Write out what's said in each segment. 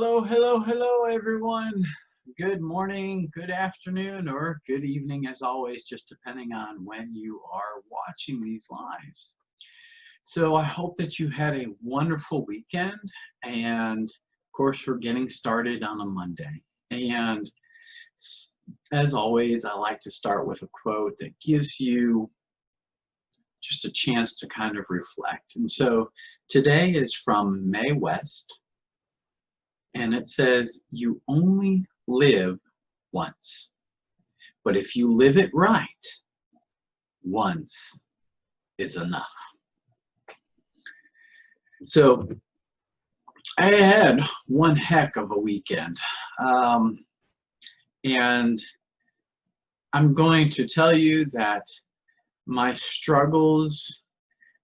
Hello, hello, hello, everyone. Good morning, good afternoon, or good evening, as always, just depending on when you are watching these lives. So I hope that you had a wonderful weekend, and of course, we're getting started on a Monday. And as always, I like to start with a quote that gives you just a chance to kind of reflect. And so today is from Mae West. And it says, you only live once. But if you live it right, once is enough. So I had one heck of a weekend. And I'm going to tell you that my struggles,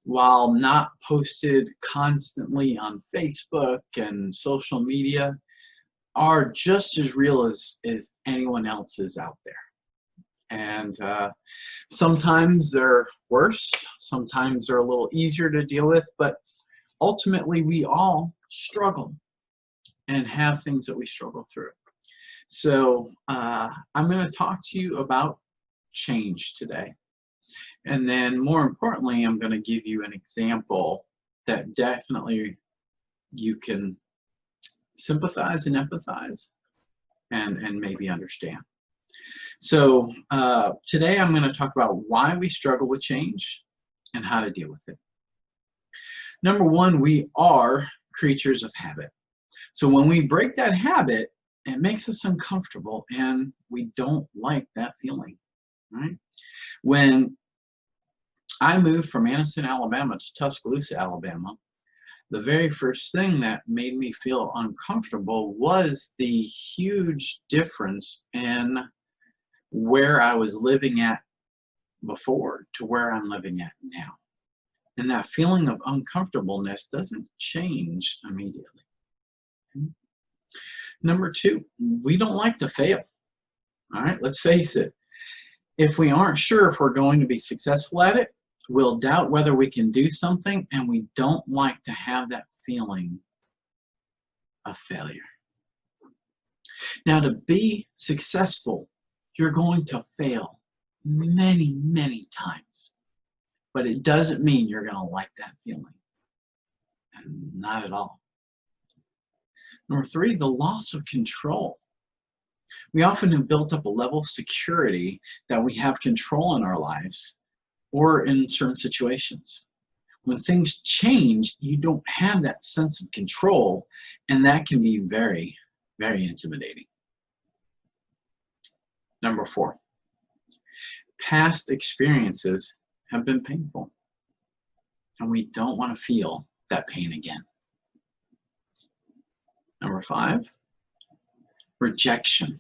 while not posted constantly on Facebook and social media, are just as real as anyone else's out there. And sometimes they're worse, sometimes they're a little easier to deal with, but ultimately we all struggle and have things that we struggle through. So I'm going to talk to you about change today. And then more importantly, I'm going to give you an example that definitely you can sympathize and empathize and maybe understand. So today I'm going to talk about why we struggle with change and how to deal with it. Number one, we are creatures of habit. So when we break that habit, it makes us uncomfortable and we don't like that feeling, right? When I moved from Anniston, Alabama to Tuscaloosa, Alabama, the very first thing that made me feel uncomfortable was the huge difference in where I was living at before to where I'm living at now. And that feeling of uncomfortableness doesn't change immediately. Number two, we don't like to fail. All right, let's face it. If we aren't sure if we're going to be successful at it, we'll doubt whether we can do something, and we don't like to have that feeling of failure. Now, to be successful, you're going to fail many, many times, but it doesn't mean you're going to like that feeling. Not at all. Number three, the loss of control. We often have built up a level of security that we have control in our lives or in certain situations. When things change, you don't have that sense of control, and that can be very, very intimidating. Number four, past experiences have been painful, and we don't want to feel that pain again. Number five, rejection.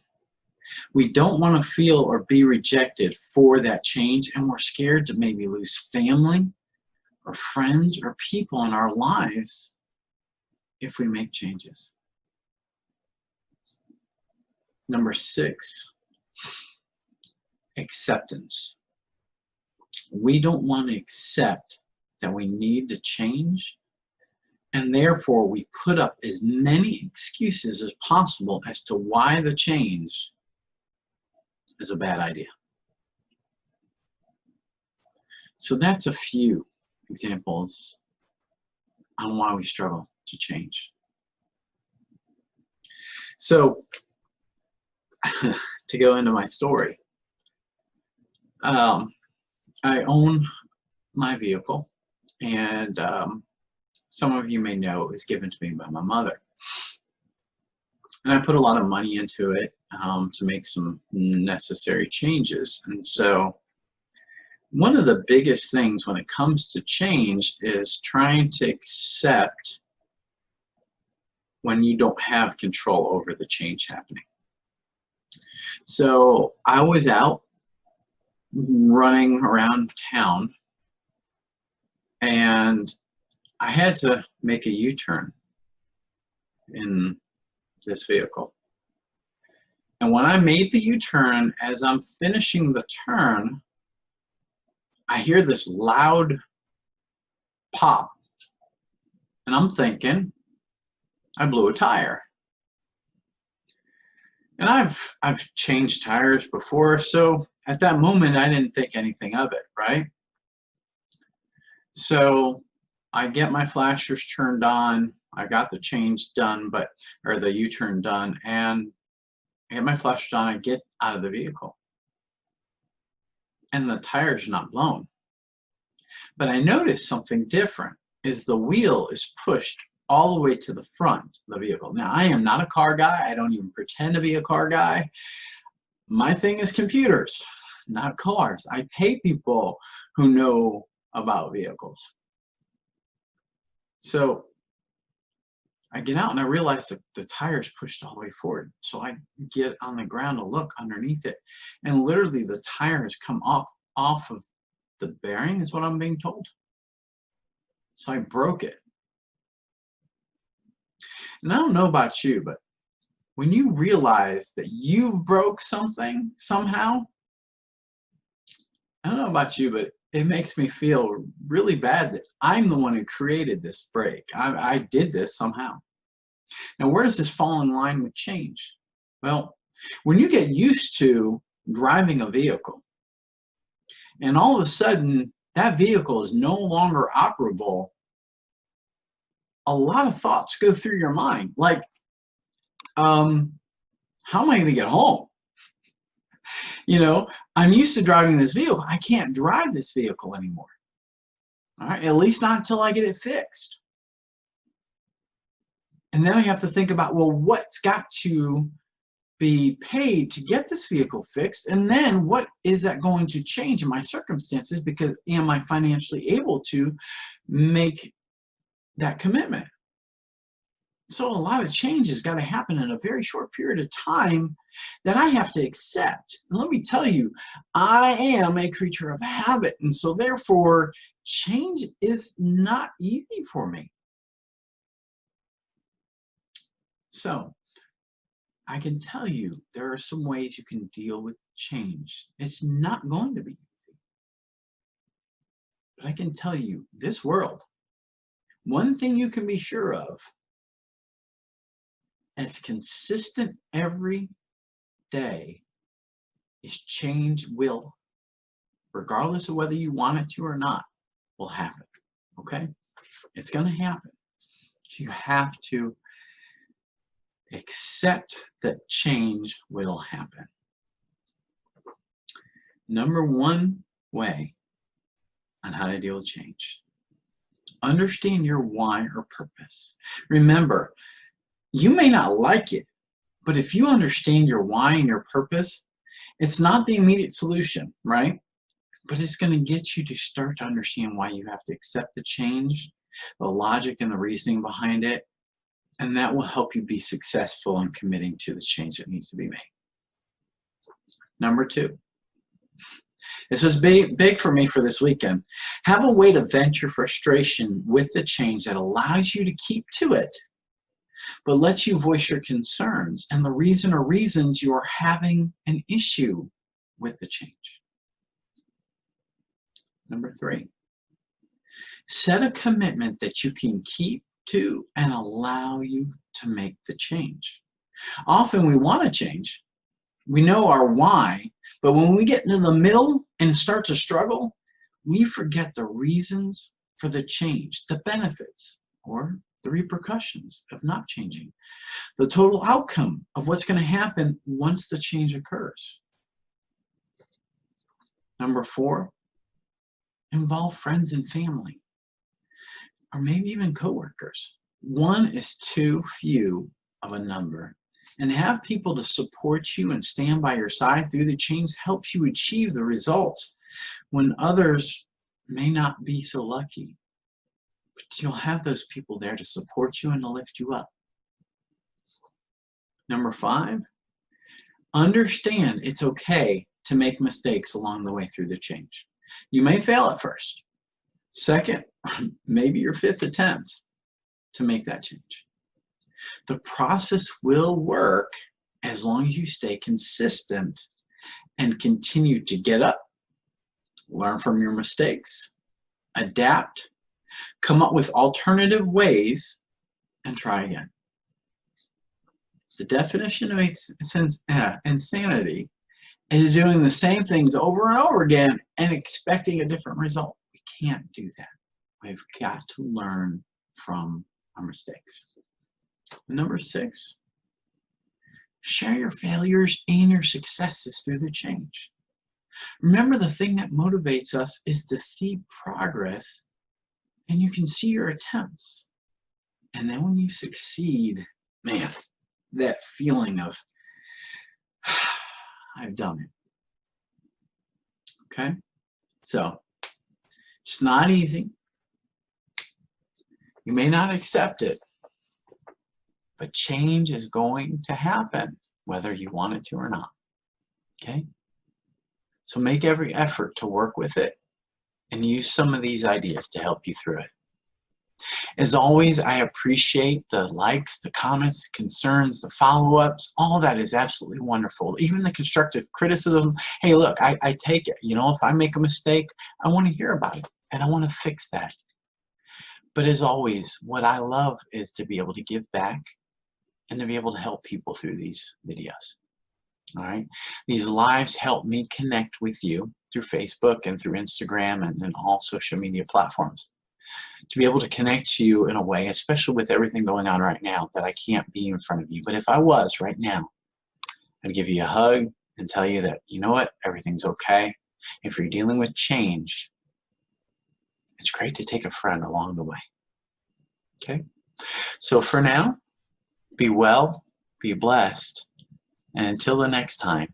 We don't want to feel or be rejected for that change, and we're scared to maybe lose family or friends or people in our lives if we make changes. Number six, acceptance. We don't want to accept that we need to change, and therefore we put up as many excuses as possible as to why the change is a bad idea. So that's a few examples on why we struggle to change. So to go into my story, I own my vehicle, and some of you may know it was given to me by my mother. And I put a lot of money into it to make some necessary changes. And so one of the biggest things when it comes to change is trying to accept when you don't have control over the change happening. So I was out running around town, and I had to make a U-turn in this vehicle. And when I made the U-turn, as I'm finishing the turn, I hear this loud pop, and I'm thinking I blew a tire. And I've changed tires before, so at that moment I didn't think anything of it, right? So I get my flashers turned on. I got the change done, or the U-turn done, and I get my flashers on. I get out of the vehicle, and the tire's not blown. But I noticed something different. Is the wheel is pushed all the way to the front of the vehicle. Now, I am not a car guy. I don't even pretend to be a car guy. My thing is computers, not cars. I pay people who know about vehicles. So I get out and I realize that the tire's pushed all the way forward. So I get on the ground to look underneath it, and literally the tire has come off of the bearing, is what I'm being told. So I broke it. And I don't know about you, but when you realize that you've broke something somehow, I don't know about you, but it makes me feel really bad that I'm the one who created this break. I did this somehow. Now, where does this fall in line with change? Well, when you get used to driving a vehicle, and all of a sudden that vehicle is no longer operable, a lot of thoughts go through your mind, like, how am I going to get home? You know, I'm used to driving this vehicle. I can't drive this vehicle anymore. All right, at least not until I get it fixed. And then I have to think about, well, what's got to be paid to get this vehicle fixed? And then what is that going to change in my circumstances? Because am I financially able to make that commitment? So a lot of change has got to happen in a very short period of time that I have to accept. And let me tell you, I am a creature of habit. And so therefore, change is not easy for me. So I can tell you there are some ways you can deal with change. It's not going to be easy. But I can tell you, this world, one thing you can be sure of, and it's consistent every day, is change will, regardless of whether you want it to or not, will happen. Okay? It's going to happen. You have to accept that change will happen. Number one way on how to deal with change: understand your why or purpose. Remember, you may not like it, but if you understand your why and your purpose, it's not the immediate solution, right? But it's going to get you to start to understand why you have to accept the change, the logic and the reasoning behind it, and that will help you be successful in committing to the change that needs to be made. Number two, this was big for me for this weekend. Have a way to vent your frustration with the change that allows you to keep to it, but lets you voice your concerns and the reason or reasons you are having an issue with the change. Number three, set a commitment that you can keep to and allow you to make the change. Often we want to change. We know our why, but when we get into the middle and start to struggle, we forget the reasons for the change, the benefits, or the repercussions of not changing, the total outcome of what's going to happen once the change occurs. Number four, involve friends and family, or maybe even coworkers. One is too few of a number, and have people to support you and stand by your side through the change helps you achieve the results when others may not be so lucky. But you'll have those people there to support you and to lift you up. Number five, understand it's okay to make mistakes along the way through the change. You may fail at first. Second, maybe your fifth attempt to make that change. The process will work as long as you stay consistent and continue to get up, learn from your mistakes, adapt, come up with alternative ways, and try again. The definition of insanity is doing the same things over and over again and expecting a different result. We can't do that. We've got to learn from our mistakes. Number 6, share your failures and your successes through the change. Remember, the thing that motivates us is to see progress, and you can see your attempts. And then when you succeed, man, that feeling of, I've done it. Okay? So, it's not easy. You may not accept it, but change is going to happen, whether you want it to or not. Okay? So make every effort to work with it and use some of these ideas to help you through it. As always, I appreciate the likes, the comments, the concerns, the follow-ups. All of that is absolutely wonderful. Even the constructive criticism. Hey, look, I take it. You know, if I make a mistake, I want to hear about it, and I want to fix that. But as always, what I love is to be able to give back and to be able to help people through these videos. All right? These lives help me connect with you through Facebook and through Instagram and all social media platforms. To be able to connect to you in a way, especially with everything going on right now, that I can't be in front of you. But if I was right now, I'd give you a hug and tell you that, you know what, everything's okay. If you're dealing with change, it's great to take a friend along the way. Okay? So for now, be well, be blessed, and until the next time,